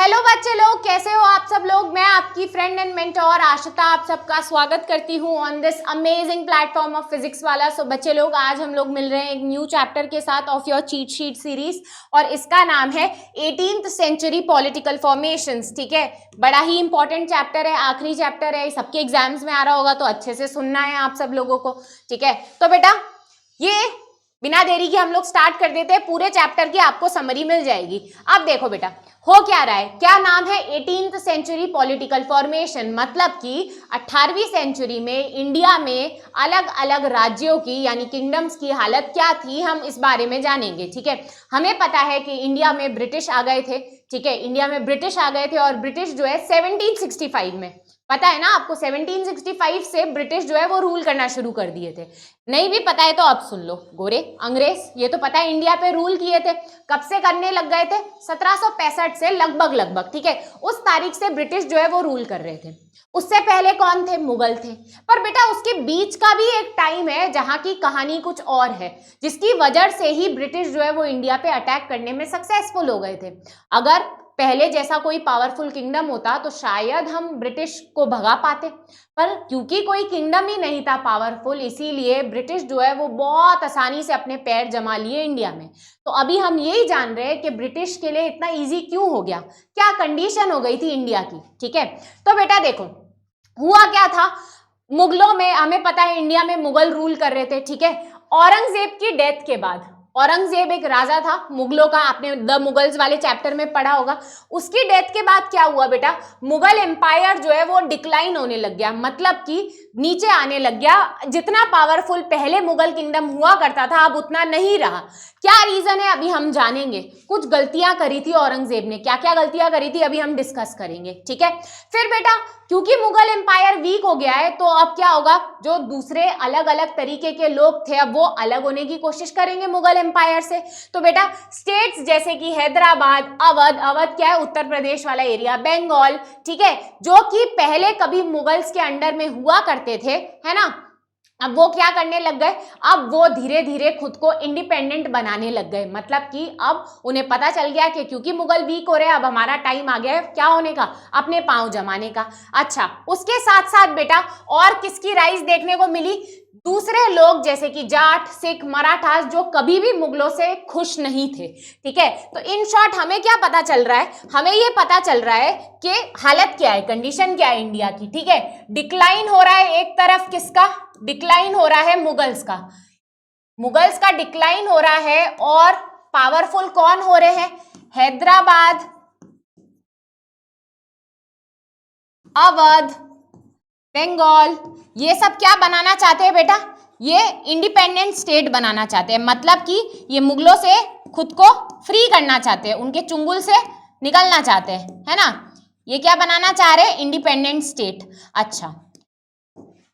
Hello बच्चे लोग, कैसे हो आप सब लोग। मैं आपकी फ्रेंड एंड मेंटोर आशिता आप सबका स्वागत करती हूँ on this amazing platform of physics वाला। सो बच्चे लोग, आज हम लोग मिल रहे हैं एक न्यू चैप्टर के साथ of your cheat sheet series और इसका नाम है 18th सेंचुरी पॉलिटिकल फॉर्मेशंस। ठीक है, बड़ा ही इंपॉर्टेंट चैप्टर है, आखिरी चैप्टर है, सबके एग्जाम्स में आ रहा होगा तो अच्छे से सुनना है आप सब लोगों को। ठीक है, तो बेटा ये बिना देरी के हम लोग स्टार्ट कर देते हैं। पूरे चैप्टर की आपको समरी मिल जाएगी। अब देखो बेटा, हो क्या रहा है, क्या नाम है 18th सेंचुरी पॉलिटिकल फॉर्मेशन। मतलब कि 18वीं सेंचुरी में इंडिया में अलग अलग राज्यों की यानी किंगडम्स की हालत क्या थी, हम इस बारे में जानेंगे। ठीक है, हमें पता है कि इंडिया में ब्रिटिश आ गए थे। ठीक है, इंडिया में ब्रिटिश आ गए थे और ब्रिटिश जो है 1765 में, पता है ना आपको, 1765 से ब्रिटिश जो है वो रूल करना शुरू कर दिए थे। नहीं भी पता है तो अब सुन लो, गोरे अंग्रेज ये तो पता है इंडिया पे रूल किए थे। कब से करने लग गए थे, 1765 से लगभग। ठीक है, उस तारीख से ब्रिटिश जो है वो रूल कर रहे थे। उससे पहले कौन थे, मुगल थे। पर बेटा उसके बीच का भी एक टाइम है जहां की कहानी कुछ और है, जिसकी वजह से ही ब्रिटिश जो है वो इंडिया पे अटैक करने में सक्सेसफुल हो गए थे। अगर पहले जैसा कोई पावरफुल किंगडम होता तो शायद हम ब्रिटिश को भगा पाते, पर क्योंकि कोई किंगडम ही नहीं था पावरफुल, इसीलिए ब्रिटिश जो है वो बहुत आसानी से अपने पैर जमा लिए इंडिया में। तो अभी हम यही जान रहे हैं कि ब्रिटिश के लिए इतना इजी क्यों हो गया, क्या कंडीशन हो गई थी इंडिया की। ठीक है, तो बेटा देखो हुआ क्या था, मुगलों में हमें पता है इंडिया में मुगल रूल कर रहे थे। ठीक है, औरंगजेब की डेथ के बाद, औरंगजेब एक राजा था मुगलों का, आपने द मुगल्स वाले चैप्टर में पढ़ा होगा। उसकी डेथ के बाद क्या हुआ बेटा, मुगल एम्पायर जो है वो डिक्लाइन होने लग गया, मतलब कि नीचे आने लग गया। जितना पावरफुल पहले मुगल किंगडम हुआ करता था अब उतना नहीं रहा। क्या रीजन है अभी हम जानेंगे। कुछ गलतियां करी थी औरंगजेब ने, क्या क्या गलतियां करी थी अभी हम डिस्कस करेंगे। ठीक है, फिर बेटा क्योंकि मुगल एम्पायर वीक हो गया है तो अब क्या होगा, जो दूसरे अलग अलग तरीके के लोग थे अब वो अलग होने की कोशिश करेंगे मुगल एम्पायर से। तो बेटा स्टेट्स जैसे कि हैदराबाद, अवध क्या है, उत्तर प्रदेश वाला एरिया, बंगाल, ठीक है, जो कि पहले कभी मुगल्स के अंडर में हुआ करते थे, है ना, अब वो क्या करने लग गए, अब वो धीरे धीरे खुद को इंडिपेंडेंट बनाने लग गए। मतलब कि अब उन्हें पता चल गया कि क्योंकि मुगल वीक हो रहे हैं अब हमारा टाइम आ गया है क्या होने का, अपने पांव जमाने का। अच्छा, उसके साथ साथ बेटा और किसकी राइज देखने को मिली, दूसरे लोग जैसे कि जाट, सिख, मराठास, जो कभी भी मुगलों से खुश नहीं थे। ठीक है, तो इन शॉर्ट हमें क्या पता चल रहा है, हमें ये पता चल रहा है कि हालत क्या है, कंडीशन क्या है इंडिया की। ठीक है, डिक्लाइन हो रहा है, एक तरफ किसका डिक्लाइन हो रहा है, मुगल्स का डिक्लाइन हो रहा है, और पावरफुल कौन हो रहे हैं, हैदराबाद, अवध, बंगाल, ये सब क्या बनाना चाहते हैं बेटा, ये इंडिपेंडेंट स्टेट बनाना चाहते हैं। मतलब कि ये मुगलों से खुद को फ्री करना चाहते हैं, उनके चुंगल से निकलना चाहते हैं, है ना, ये क्या बनाना चाह रहे हैं, इंडिपेंडेंट स्टेट। अच्छा,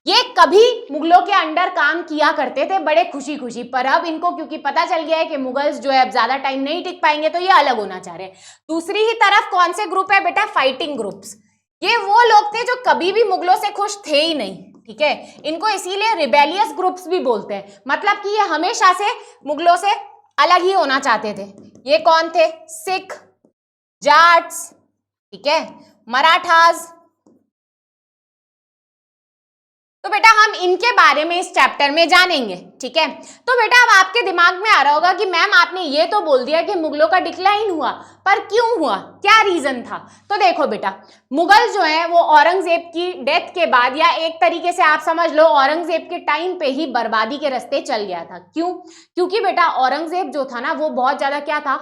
ये कभी मुगलों के अंडर काम किया करते थे बड़े खुशी खुशी, पर अब इनको क्योंकि पता चल गया है कि मुगल्स जो है अब ज्यादा टाइम नहीं टिक पाएंगे तो ये अलग होना चाह रहे हैं। दूसरी ही तरफ कौन से ग्रुप है बेटा, फाइटिंग ग्रुप्स। ये वो लोग थे जो कभी भी मुगलों से खुश थे ही नहीं। ठीक है, इनको इसीलिए रिबेलियस ग्रुप्स भी बोलते हैं, मतलब कि ये हमेशा से मुगलों से अलग ही होना चाहते थे। ये कौन थे, सिख, जाट्स, ठीक है, मराठास। तो बेटा हम इनके बारे में इस चैप्टर में जानेंगे। ठीक है, तो बेटा अब आपके दिमाग में आ रहा होगा कि मैम आपने ये तो बोल दिया कि मुगलों का डिक्लाइन हुआ, पर क्यों हुआ, क्या रीजन था। तो देखो बेटा, मुगल जो है वो औरंगजेब की डेथ के बाद, या एक तरीके से आप समझ लो औरंगजेब के टाइम पे ही बर्बादी के रास्ते चल गया था। क्यों, क्योंकि बेटा औरंगजेब जो था ना वो बहुत ज्यादा क्या था,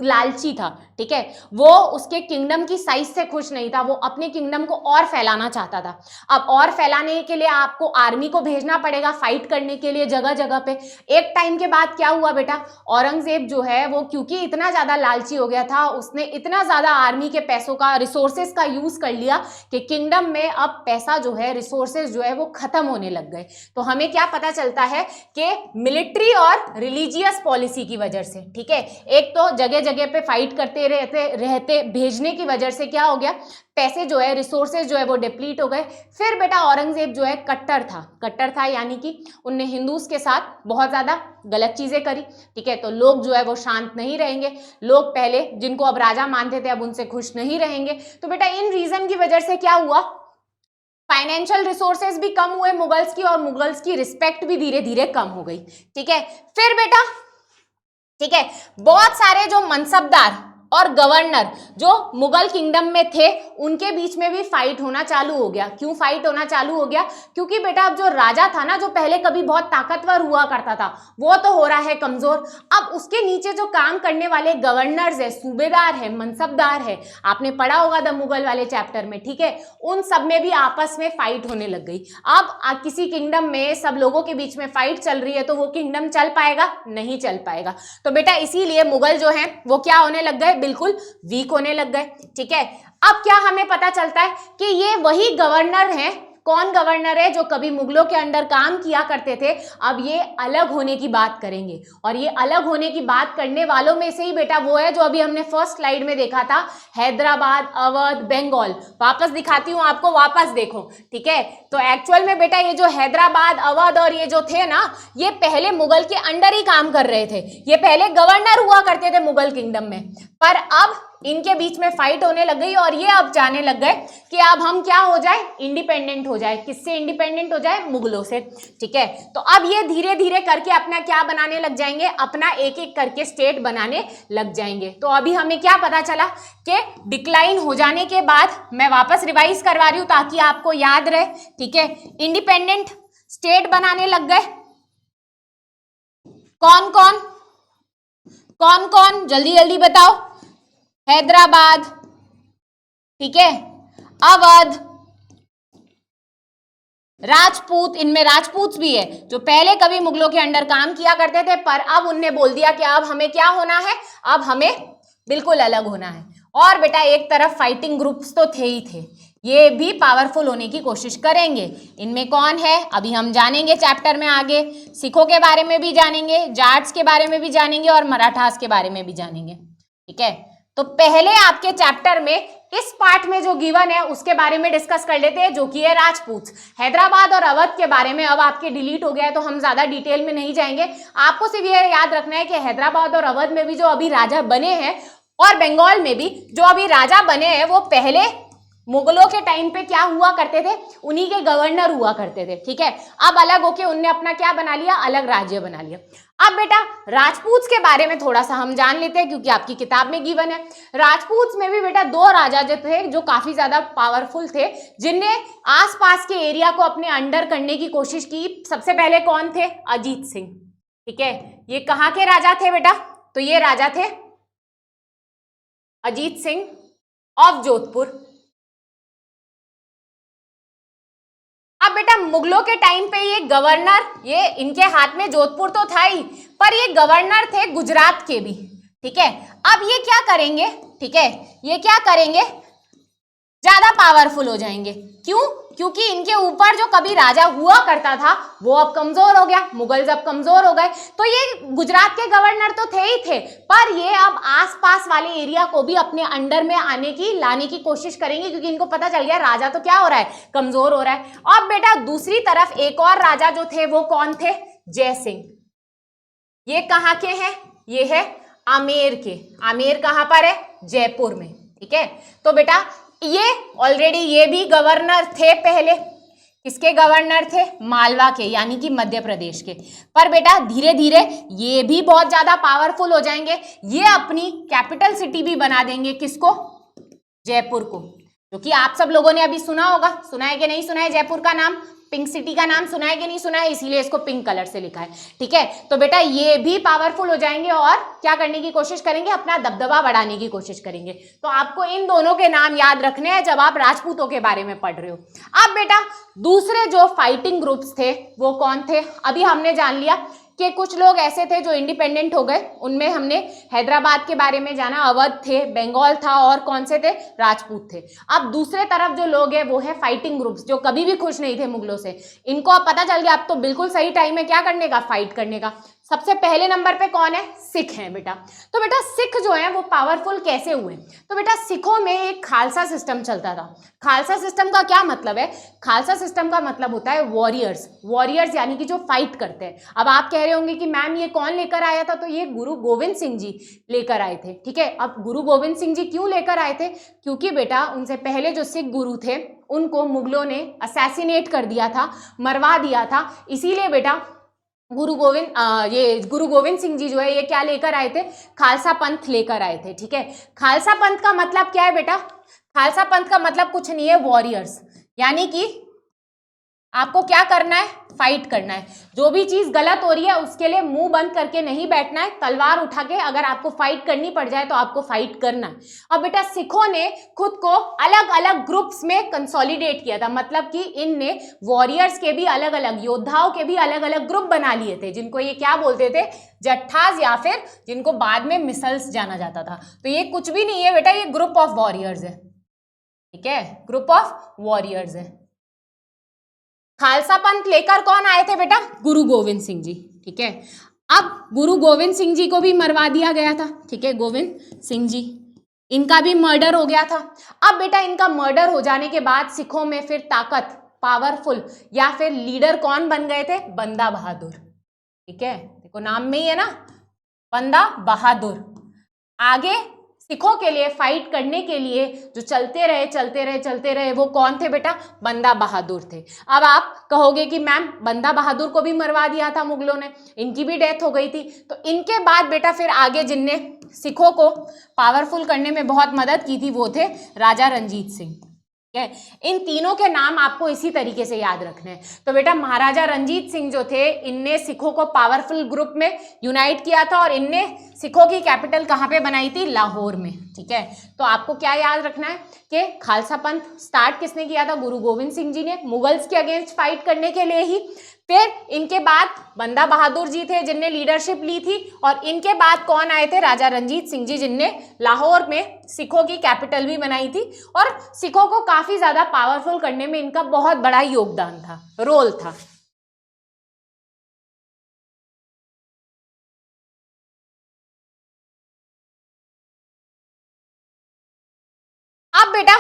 लालची था। ठीक है, वो उसके किंगडम की साइज से खुश नहीं था, वो अपने किंगडम को और फैलाना चाहता था। अब और फैलाने के लिए आपको आर्मी को भेजना पड़ेगा फाइट करने के लिए जगह जगह पे। एक टाइम के बाद क्या हुआ बेटा, औरंगजेब जो है वो क्योंकि इतना ज्यादा लालची हो गया था, उसने इतना ज्यादा आर्मी के पैसों का, रिसोर्सेज का यूज कर लिया कि किंगडम में अब पैसा जो है, रिसोर्सेज जो है वो खत्म होने लग गए। तो हमें क्या पता चलता है कि मिलिट्री और रिलीजियस पॉलिसी की वजह से, ठीक है, एक तो जगह जगह पे फाइट करते रहते भेजने की वजह से क्या हो गया, पैसे जो है, रिसोर्सेज जो है वो डिप्लीट हो गए। फिर बेटा औरंगजेब जो है कट्टर था यानी कि उनने हिंदूज के साथ बहुत ज्यादा गलत चीजें करी। ठीक है, तो लोग जो है वो शांत नहीं रहेंगे, लोग पहले जिनको अब राजा मानते थे अब उनसे खुश नहीं रहेंगे। तो बेटा इन रीजन की वजह से क्या हुआ, फाइनेंशियल रिसोर्सेज भी कम हुए मुगल्स की, और मुगल्स की रिस्पेक्ट भी धीरे धीरे कम हो गई। ठीक है, फिर बेटा ठीक है, बहुत सारे जो मनसबदार और गवर्नर जो मुगल किंगडम में थे उनके बीच में भी फाइट होना चालू हो गया। क्यों फाइट होना चालू हो गया, क्योंकि बेटा अब जो राजा था ना, जो पहले कभी बहुत ताकतवर हुआ करता था, वो तो हो रहा है कमजोर। अब उसके नीचे जो काम करने वाले गवर्नर्स है, सूबेदार है, मनसबदार है, आपने पढ़ा होगा द मुगल वाले चैप्टर में। ठीक है, उन सब में भी आपस में फाइट होने लग गई। अब किसी किंगडम में सब लोगों के बीच में फाइट चल रही है तो वो किंगडम चल पाएगा, नहीं चल पाएगा। तो बेटा इसीलिए मुगल जो है वो क्या होने लग गए, बिल्कुल वीक होने लग गए। ठीक है, अब क्या हमें पता चलता है कि ये वही गवर्नर हैं, कौन गवर्नर है जो कभी मुगलों के अंडर काम किया करते थे, अब ये अलग होने की बात करेंगे। और ये अलग होने की बात करने वालों में से ही बेटा वो है जो अभी हमने फर्स्ट स्लाइड में देखा था, हैदराबाद, अवध, बंगाल। वापस दिखाती हूं आपको, वापस देखो। ठीक है, तो एक्चुअल में बेटा ये जो हैदराबाद, अवध और ये जो थे ना, ये पहले मुगल के अंडर ही काम कर रहे थे, ये पहले गवर्नर हुआ करते थे मुगल किंगडम में, पर अब इनके बीच में फाइट होने लग गई और ये अब जाने लग गए कि अब हम क्या हो जाए, इंडिपेंडेंट हो जाए। किससे इंडिपेंडेंट हो जाए, मुगलों से। ठीक है, तो अब ये धीरे धीरे करके अपना क्या बनाने लग जाएंगे, अपना एक एक करके स्टेट बनाने लग जाएंगे। तो अभी हमें क्या पता चला कि डिक्लाइन हो जाने के बाद, मैं वापस रिवाइज करवा रही हूं ताकि आपको याद रहे। ठीक है, इंडिपेंडेंट स्टेट बनाने लग गए कौन कौन, जल्दी जल्दी बताओ। हैदराबाद, ठीक है, अवध, राजपूत, इनमें राजपूत भी है जो पहले कभी मुगलों के अंडर काम किया करते थे, पर अब उनने बोल दिया कि अब हमें क्या होना है, अब हमें बिल्कुल अलग होना है। और बेटा एक तरफ फाइटिंग ग्रुप्स तो थे ही थे, ये भी पावरफुल होने की कोशिश करेंगे। इनमें कौन है अभी हम जानेंगे चैप्टर में आगे, सिखों के बारे में भी जानेंगे, जाट्स के बारे में भी जानेंगे और मराठास के बारे में भी जानेंगे। ठीक है, तो पहले आपके चैप्टर में इस पार्ट में जो गिवन है उसके बारे में डिस्कस कर लेते हैं, जो कि है राजपूत। हैदराबाद और अवध के बारे में अब आपके डिलीट हो गया है तो हम ज्यादा डिटेल में नहीं जाएंगे। आपको सिर्फ ये याद रखना है कि हैदराबाद और अवध में भी जो अभी राजा बने हैं और बंगाल में भी जो अभी राजा बने हैं वो पहले मुगलों के टाइम पे क्या हुआ करते थे, उन्हीं के गवर्नर हुआ करते थे। ठीक है, अब अलग होके उनने अपना क्या बना लिया, अलग राज्य बना लिया। अब बेटा राजपूत के बारे में थोड़ा सा हम जान लेते हैं क्योंकि आपकी किताब में गिवन है। राजपूत में भी बेटा दो राजा जो थे जो काफी ज्यादा पावरफुल थे, जिनने आसपास के एरिया को अपने अंडर करने की कोशिश की। सबसे पहले कौन थे, अजीत सिंह। ठीक है, ये कहाँ के राजा थे बेटा, तो ये राजा थे अजीत सिंह ऑफ जोधपुर। अब बेटा मुगलों के टाइम पे ये गवर्नर, ये इनके हाथ में जोधपुर तो था ही, पर ये गवर्नर थे गुजरात के भी। ठीक है, अब ये क्या करेंगे, ठीक है, ये क्या करेंगे, ज्यादा पावरफुल हो जाएंगे। क्यों, क्योंकि इनके ऊपर जो कभी राजा हुआ करता था वो अब कमजोर हो गया, मुगल जब कमजोर हो गए तो ये गुजरात के गवर्नर तो थे ही थे, पर ये अब आसपास वाले एरिया को भी अपने अंडर में लाने की कोशिश करेंगे क्योंकि इनको पता चल गया राजा तो क्या हो रहा है, कमजोर हो रहा है। अब बेटा दूसरी तरफ एक और राजा जो थे वो कौन थे, जय सिंह। ये कहाँ के हैं, ये है आमेर के। आमेर कहाँ पर है, जयपुर में। ठीक है, तो बेटा ये ऑलरेडी ये भी गवर्नर थे पहले, किसके गवर्नर थे, मालवा के, यानी कि मध्य प्रदेश के। पर बेटा धीरे धीरे ये भी बहुत ज्यादा पावरफुल हो जाएंगे, ये अपनी कैपिटल सिटी भी बना देंगे, किसको, जयपुर को, क्योंकि आप सब लोगों ने अभी सुना होगा, सुना है कि नहीं सुना है, जयपुर का नाम, पिंक सिटी का नाम सुना है कि नहीं सुना है, इसीलिए इसको पिंक कलर से लिखा है। ठीक है, तो बेटा ये भी पावरफुल हो जाएंगे और क्या करने की कोशिश करेंगे, अपना दबदबा बढ़ाने की कोशिश करेंगे। तो आपको इन दोनों के नाम याद रखने हैं जब आप राजपूतों के बारे में पढ़ रहे हो। अब बेटा दूसरे जो फाइटिंग ग्रुप्स थे वो कौन थे, अभी हमने जान लिया कि कुछ लोग ऐसे थे जो इंडिपेंडेंट हो गए, उनमें हमने हैदराबाद के बारे में जाना, अवध थे, बंगाल था और कौन से थे, राजपूत थे। अब दूसरे तरफ जो लोग हैं वो है फाइटिंग ग्रुप्स, जो कभी भी खुश नहीं थे मुगलों से। इनको अब पता चल गया अब तो बिल्कुल सही टाइम है क्या करने का, फाइट करने का। सबसे पहले नंबर पे कौन है? सिख हैं बेटा। तो बेटा सिख जो है वो पावरफुल कैसे हुए? तो बेटा सिखों में एक खालसा सिस्टम चलता था। खालसा सिस्टम का क्या मतलब है? खालसा सिस्टम का मतलब होता है वॉरियर्स। वॉरियर्स यानी कि जो फाइट करते हैं। अब आप कह रहे होंगे कि मैम ये कौन लेकर आया था? तो ये गुरु गोविंद सिंह जी लेकर आए थे, ठीक है। अब गुरु गोविंद सिंह जी क्यों लेकर आए थे? क्योंकि बेटा उनसे पहले जो सिख गुरु थे उनको मुगलों ने असैसिनेट कर दिया था, मरवा दिया था। इसीलिए बेटा गुरु गोविंद सिंह जी जो है ये क्या लेकर आए थे? खालसा पंथ लेकर आए थे, ठीक है। खालसा पंथ का मतलब क्या है बेटा? खालसा पंथ का मतलब कुछ नहीं है, वॉरियर्स। यानी कि आपको क्या करना है? फाइट करना है। जो भी चीज गलत हो रही है उसके लिए मुंह बंद करके नहीं बैठना है, तलवार उठा के अगर आपको फाइट करनी पड़ जाए तो आपको फाइट करना है। अब बेटा सिखों ने खुद को अलग अलग ग्रुप्स में कंसोलिडेट किया था, मतलब कि इनने वॉरियर्स के भी अलग अलग, योद्धाओं के भी अलग अलग ग्रुप बना लिए थे, जिनको ये क्या बोलते थे? जट्ठास, या फिर जिनको बाद में मिसल्स जाना जाता था। तो ये कुछ भी नहीं है बेटा, ये ग्रुप ऑफ वॉरियर्स है, ठीक है, ग्रुप ऑफ वॉरियर्स है। खालसा पंथ लेकर कौन आए थे बेटा? गुरु गोविंद सिंह जी, ठीक है। अब गुरु गोविंद सिंह जी को भी मरवा दिया गया था, ठीक है, गोविंद सिंह जी, इनका भी मर्डर हो गया था। अब बेटा इनका मर्डर हो जाने के बाद सिखों में फिर ताकत, पावरफुल या फिर लीडर कौन बन गए थे? बंदा बहादुर, ठीक है, देखो नाम में ही है ना, बंदा बहादुर। आगे सिखों के लिए फाइट करने के लिए जो चलते रहे वो कौन थे बेटा? बंदा बहादुर थे। अब आप कहोगे कि मैम बंदा बहादुर को भी मरवा दिया था मुगलों ने, इनकी भी डेथ हो गई थी। तो इनके बाद बेटा फिर आगे जिनने सिखों को पावरफुल करने में बहुत मदद की थी वो थे राजा रंजीत सिंह, ठीक है। इन तीनों के नाम आपको इसी तरीके से याद रखने हैं। तो बेटा महाराजा रंजीत सिंह जो थे इनने सिखों को पावरफुल ग्रुप में यूनाइट किया था और इनने सिखों की कैपिटल कहाँ पे बनाई थी? लाहौर में, ठीक है। तो आपको क्या याद रखना है कि खालसा पंथ स्टार्ट किसने किया था? गुरु गोविंद सिंह जी ने, मुगल्स के अगेंस्ट फाइट करने के लिए ही। फिर इनके बाद बंदा बहादुर जी थे जिनने लीडरशिप ली थी, और इनके बाद कौन आए थे? राजा रंजीत सिंह जी, जिनने लाहौर में सिखों की कैपिटल भी बनाई थी और सिखों को काफी ज्यादा पावरफुल करने में इनका बहुत बड़ा योगदान था, रोल था। अब बेटा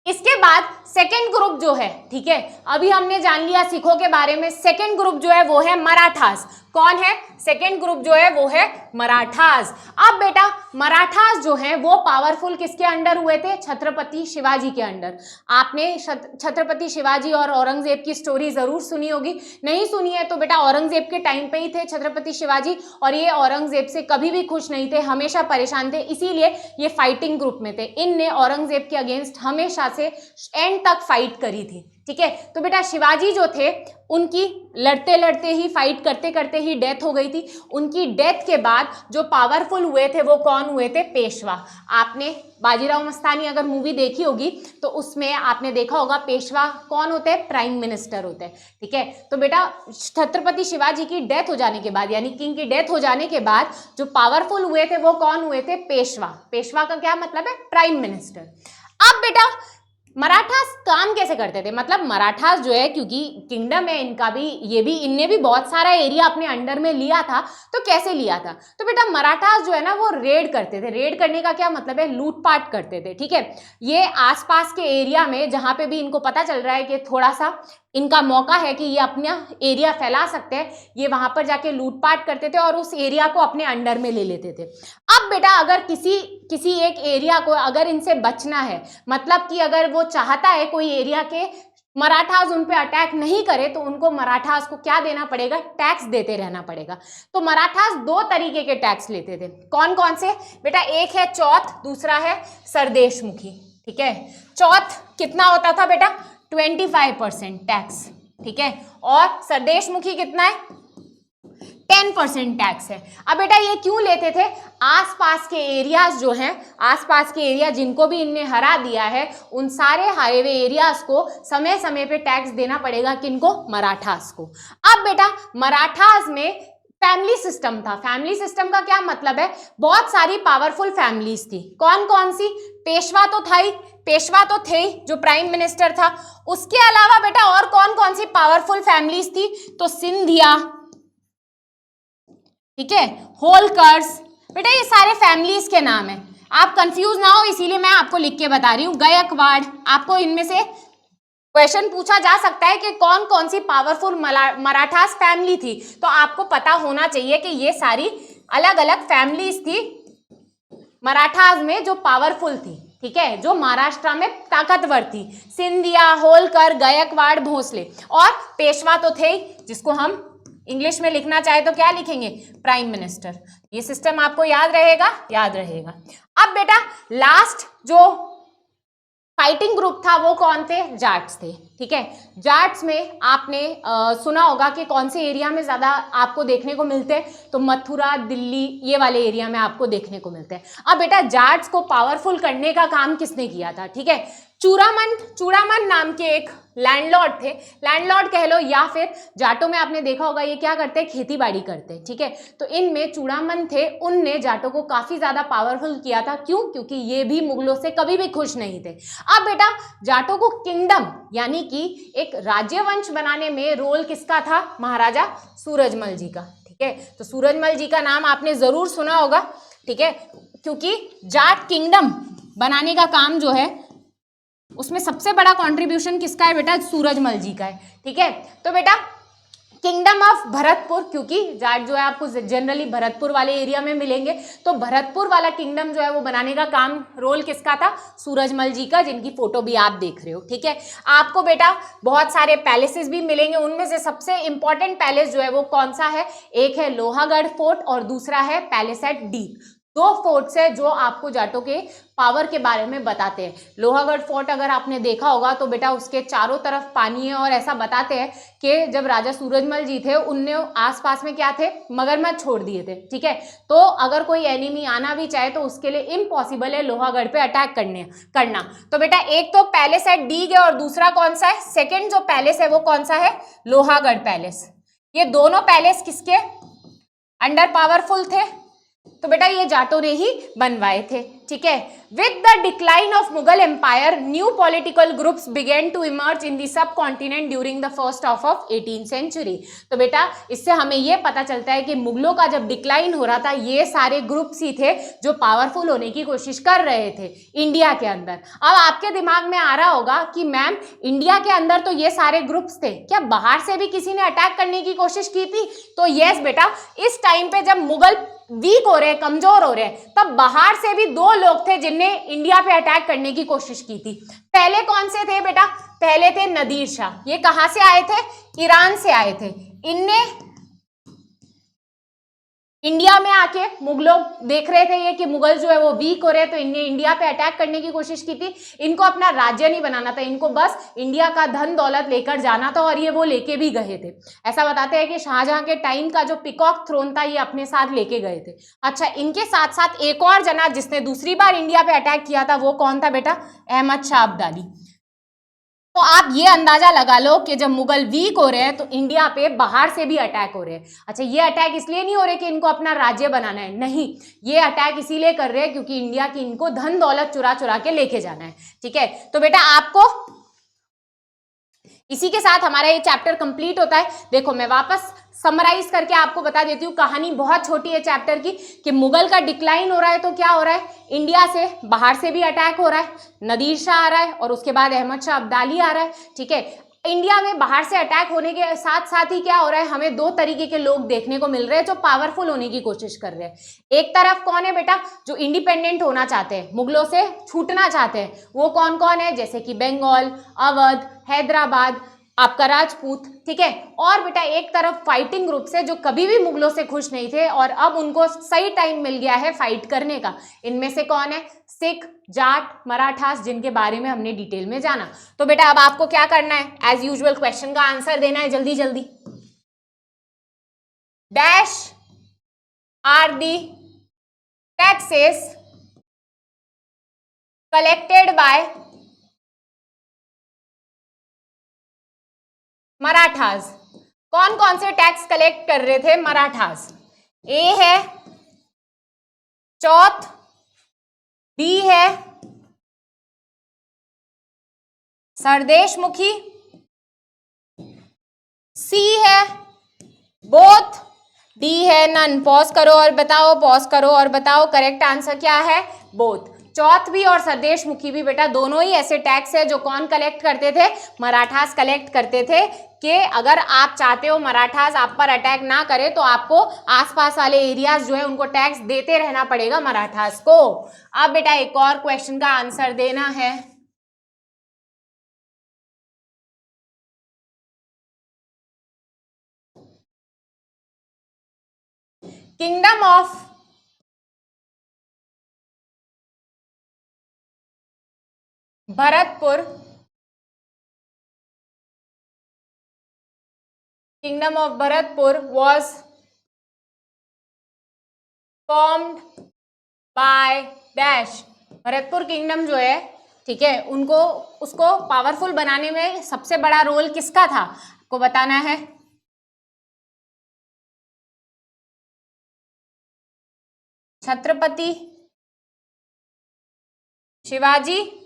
इसके बाद सेकेंड ग्रुप जो है, ठीक है, अभी हमने जान लिया सिखों के बारे में। सेकेंड ग्रुप जो है वो है मराठास। कौन है? सेकेंड ग्रुप जो है वो है मराठास। अब बेटा मराठास जो है वो पावरफुल किसके अंडर हुए थे? छत्रपति शिवाजी के अंडर। आपने छत्रपति शिवाजी और औरंगजेब की स्टोरी जरूर सुनी होगी, नहीं सुनी है तो बेटा औरंगजेब के टाइम पे ही थे छत्रपति शिवाजी, और ये औरंगजेब से कभी भी खुश नहीं थे, हमेशा परेशान थे, इसीलिए ये फाइटिंग ग्रुप में थे। इनने औरंगजेब के अगेंस्ट हमेशा से एंड तक फाइट करी थी, ठीक है। तो बेटा शिवाजी जो थे उनकी लड़ते लड़ते ही, फाइट करते करते ही डेथ हो गई थी। उनकी डेथ के बाद जो पावरफुल हुए थे वो कौन हुए थे? पेशवा। आपने बाजीराव मस्तानी अगर मूवी देखी होगी तो उसमें आपने देखा होगा पेशवा कौन होते हैं? प्राइम मिनिस्टर होते हैं, ठीक है। तो बेटा छत्रपति शिवाजी की डेथ हो जाने के बाद, यानी किंग की डेथ हो जाने के बाद जो पावरफुल हुए थे वो कौन हुए थे? पेशवा। पेशवा का क्या मतलब है? Prime minister. अब बेटा मराठास काम कैसे करते थे? मतलब मराठास जो है, क्योंकि किंगडम है इनका भी, ये भी, इनने भी बहुत सारा एरिया अपने अंडर में लिया था। तो कैसे लिया था? तो बेटा मराठास जो है ना वो रेड करते थे। रेड करने का क्या मतलब है? लूटपाट करते थे, ठीक है। ये आसपास के एरिया में जहां पे भी इनको पता चल रहा है कि थोड़ा सा इनका मौका है कि ये अपना एरिया फैला सकते हैं, ये वहां पर जाके लूटपाट करते थे और उस एरिया को अपने अंडर में ले लेते थे। अब बेटा अगर किसी एक एरिया को अगर इनसे बचना है, मतलब कि अगर वो चाहता है कोई एरिया के मराठास उन पे अटैक नहीं करे, तो उनको मराठास को क्या देना पड़ेगा? टैक्स देते रहना पड़ेगा। तो मराठास दो तरीके के टैक्स लेते थे। कौन कौन से बेटा? एक है चौथ, दूसरा है सरदेशमुखी, ठीक है। चौथ कितना होता था बेटा? 25% टैक्स, ठीक है, और सरदेशमुखी कितना है? 10% टैक्स है। अब बेटा ये क्यों लेते थे? आसपास के एरियाज जो हैं, आसपास के एरिया जिनको भी इनने हरा दिया है, उन सारे हाईवे एरियाज को समय समय पे टैक्स देना पड़ेगा। किनको? मराठास को। अब बेटा मराठास में फैमिली सिस्टम था। फैमिली सिस्टम का क्या मतलब है, बहुत सारी पावरफुल फैमिलीज थी। कौन कौन सी, पेशवा तो था ही, पेशवा तो थे ही जो प्राइम मिनिस्टर था। उसके अलावा बेटा और कौन कौन सी पावरफुल फैमिलीज थी, तो सिंधिया, ठीक है, होलकर्स, बेटा ये सारे फैमिलीज के नाम है। आप कंफ्यूज ना हो इसीलिए मैं आपको लिख के बता रही हूँ। गायकवाड़, आपको इनमें से क्वेश्चन पूछा जा सकता है कि कौन कौन सी पावरफुल मराठास फैमिली थी, तो आपको पता होना चाहिए कि ये सारी अलग अलग फैमिलीज थी मराठास में जो पावरफुल थी, ठीक है, जो महाराष्ट्र में ताकतवर थी। सिंधिया, होलकर, गायकवाड़, भोसले, और पेशवा तो थे जिसको हम इंग्लिश में लिखना चाहे तो क्या लिखेंगे, प्राइम मिनिस्टर। ये सिस्टम आपको याद रहेगा, याद रहेगा। अब बेटा लास्ट जो फाइटिंग ग्रुप था वो कौन थे, जाट्स थे, ठीक है। जाट्स में आपने सुना होगा कि कौन से एरिया में ज्यादा आपको देखने को मिलते हैं, तो मथुरा, दिल्ली, ये वाले एरिया में आपको देखने को मिलते हैं। अब बेटा जाट्स को पावरफुल करने का काम किसने किया था, ठीक है, चूड़ामन नाम के एक लैंडलॉर्ड थे, लैंडलॉर्ड कह लो, या फिर जाटों में आपने देखा होगा ये क्या करते हैं, खेती बाड़ी करते हैं, ठीक है। तो इनमें चूड़ामन थे, उनने जाटों को काफी ज्यादा पावरफुल किया था। क्यों, क्योंकि ये भी मुगलों से कभी भी खुश नहीं थे। अब बेटा जाटों को किंगडम यानी कि एक राज्यवंश बनाने में रोल किसका था, महाराजा सूरजमल जी का, ठीक है। तो सूरजमल जी का नाम आपने जरूर सुना होगा, ठीक है, क्योंकि जाट किंगडम बनाने का काम जो है उसमें सबसे बड़ा कंट्रीब्यूशन किसका है बेटा, सूरजमल जी का है, ठीक है। तो बेटा किंगडम ऑफ भरतपुर, क्योंकि जाट जो है आपको जनरली भरतपुर वाले एरिया में मिलेंगे, तो भरतपुर वाला किंगडम जो है वो बनाने का काम, रोल किसका था, सूरजमल जी का, जिनकी फोटो भी आप देख रहे हो, ठीक है। आपको बेटा बहुत सारे पैलेसेस भी मिलेंगे, उनमें से सबसे इंपॉर्टेंट पैलेस जो है वो कौन सा है, एक है लोहागढ़ फोर्ट और दूसरा है पैलेस एट डीप। दो फोर्ट्स है जो आपको जाटों के पावर के बारे में बताते हैं। लोहागढ़ फोर्ट अगर आपने देखा होगा तो बेटा उसके चारों तरफ पानी है, और ऐसा बताते हैं कि जब राजा सूरजमल जी थे उनने आसपास में क्या थे, मगरमच्छ छोड़ दिए थे, ठीक है। तो अगर कोई एनिमी आना भी चाहे तो उसके लिए इम्पॉसिबल है लोहागढ़ पे अटैक करना। तो बेटा एक तो पैलेस एट डीग है और दूसरा कौन सा है, सेकेंड जो पैलेस है वो कौन सा है, लोहागढ़ पैलेस। ये दोनों पैलेस किसके अंडर पावरफुल थे, तो बेटा ये जाटों ने ही बनवाए थे, ठीक है। With the decline of Mughal empire new political groups begin to emerge in the subcontinent during the first half of 18th century. तो बेटा इससे हमें ये पता चलता है कि मुगलों का जब डिक्लाइन हो रहा था ये सारे ग्रुप्स ही थे जो पावरफुल होने की कोशिश कर रहे थे इंडिया के अंदर। अब आपके दिमाग में आ रहा होगा कि मैम इंडिया के अंदर तो ये सारे ग्रुप्स थे, क्या बाहर से भी किसी ने अटैक करने की कोशिश की थी, तो यस बेटा इस टाइम पे जब मुगल वीक हो रहे हैं, कमजोर हो रहे हैं, तब बाहर से भी दो लोग थे जिनने इंडिया पे अटैक करने की कोशिश की थी। पहले कौन से थे बेटा, पहले थे नदीर शाह। ये कहां से आए थे, ईरान से आए थे। इनने इंडिया में आके मुगलों देख रहे थे ये कि मुगल जो है वो वीक हो रहे हैं, तो इनने इंडिया पे अटैक करने की कोशिश की थी। इनको अपना राज्य नहीं बनाना था, इनको बस इंडिया का धन दौलत लेकर जाना था, और ये वो लेके भी गए थे। ऐसा बताते हैं कि शाहजहां के टाइम का जो पिकॉक थ्रोन था ये अपने साथ लेके गए थे। अच्छा, इनके साथ साथ एक और जना जिसने दूसरी बार इंडिया पे अटैक किया था वो कौन था बेटा, अहमद शाह अब्दाली। तो आप ये अंदाजा लगा लो कि जब मुगल वीक हो रहे हैं तो इंडिया पे बाहर से भी अटैक हो रहे हैं। अच्छा, ये अटैक इसलिए नहीं हो रहे कि इनको अपना राज्य बनाना है, नहीं, ये अटैक इसीलिए कर रहे हैं क्योंकि इंडिया की इनको धन दौलत चुरा चुरा के लेके जाना है, ठीक है। तो बेटा आपको इसी के साथ हमारा ये चैप्टर कंप्लीट होता है। देखो मैं वापस समराइज करके आपको बता देती हूँ, कहानी बहुत छोटी है चैप्टर की, कि मुगल का डिक्लाइन हो रहा है तो क्या हो रहा है, इंडिया से बाहर से भी अटैक हो रहा है, नदीर शाह आ रहा है और उसके बाद अहमद शाह अब्दाली आ रहा है, ठीक है। इंडिया में बाहर से अटैक होने के साथ साथ ही क्या हो रहा है, हमें दो तरीके के लोग देखने को मिल रहे हैं जो पावरफुल होने की कोशिश कर रहे हैं। एक तरफ कौन है बेटा, जो इंडिपेंडेंट होना चाहते हैं, मुगलों से छूटना चाहते हैं, वो कौन कौन है, जैसे कि बंगाल, अवध, हैदराबाद, आपका राजपूत, ठीक है। और बेटा एक तरफ फाइटिंग ग्रुप से जो कभी भी मुगलों से खुश नहीं थे और अब उनको सही टाइम मिल गया है फाइट करने का। इनमें से कौन है, सिख, जाट, मराठास, जिनके बारे में हमने डिटेल में जाना। तो बेटा अब आपको क्या करना है, एज यूजुअल क्वेश्चन का आंसर देना है जल्दी जल्दी। Dash are the taxes collected by Marathas. कौन कौन से टैक्स कलेक्ट कर रहे थे, मराठास। ए है, चौथ बी है सरदेशमुखी, सी है बोथ, डी है नन। पॉज करो और बताओ, पॉज करो और बताओ करेक्ट आंसर क्या है, बोथ। चौथवी और सरदेशमुखी भी बेटा दोनों ही ऐसे टैक्स है जो कौन कलेक्ट करते थे, मराठास कलेक्ट करते थे। कि अगर आप चाहते हो मराठास आप पर अटैक ना करे तो आपको आसपास वाले एरियाज जो है उनको टैक्स देते रहना पड़ेगा मराठास को। अब बेटा एक और क्वेश्चन का आंसर देना है। Kingdom of Bharatpur, kingdom of Bharatpur was formed by dash. Bharatpur kingdom जो है, ठीक है, उनको उसको पावरफुल बनाने में सबसे बड़ा रोल किसका था, आपको बताना है। छत्रपति शिवाजी,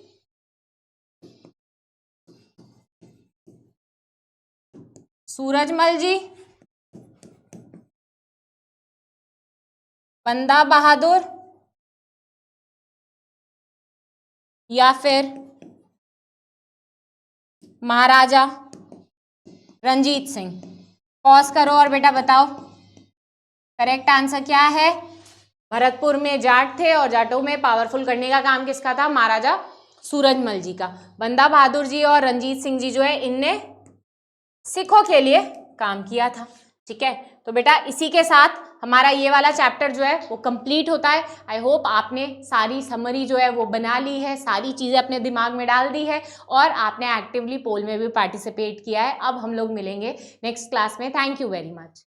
सूरजमल जी, बंदा बहादुर, या फिर महाराजा रंजीत सिंह। पॉज करो और बेटा बताओ करेक्ट आंसर क्या है। भरतपुर में जाट थे और जाटों में पावरफुल करने का काम किसका था, महाराजा सूरजमल जी का। बंदा बहादुर जी और रंजीत सिंह जी जो है इनने सिखों के लिए काम किया था। ठीक है, तो बेटा इसी के साथ हमारा ये वाला चैप्टर जो है वो कंप्लीट होता है। आई होप आपने सारी समरी जो है वो बना ली है, सारी चीज़ें अपने दिमाग में डाल दी है और आपने एक्टिवली पोल में भी पार्टिसिपेट किया है। अब हम लोग मिलेंगे नेक्स्ट क्लास में। Thank you very much.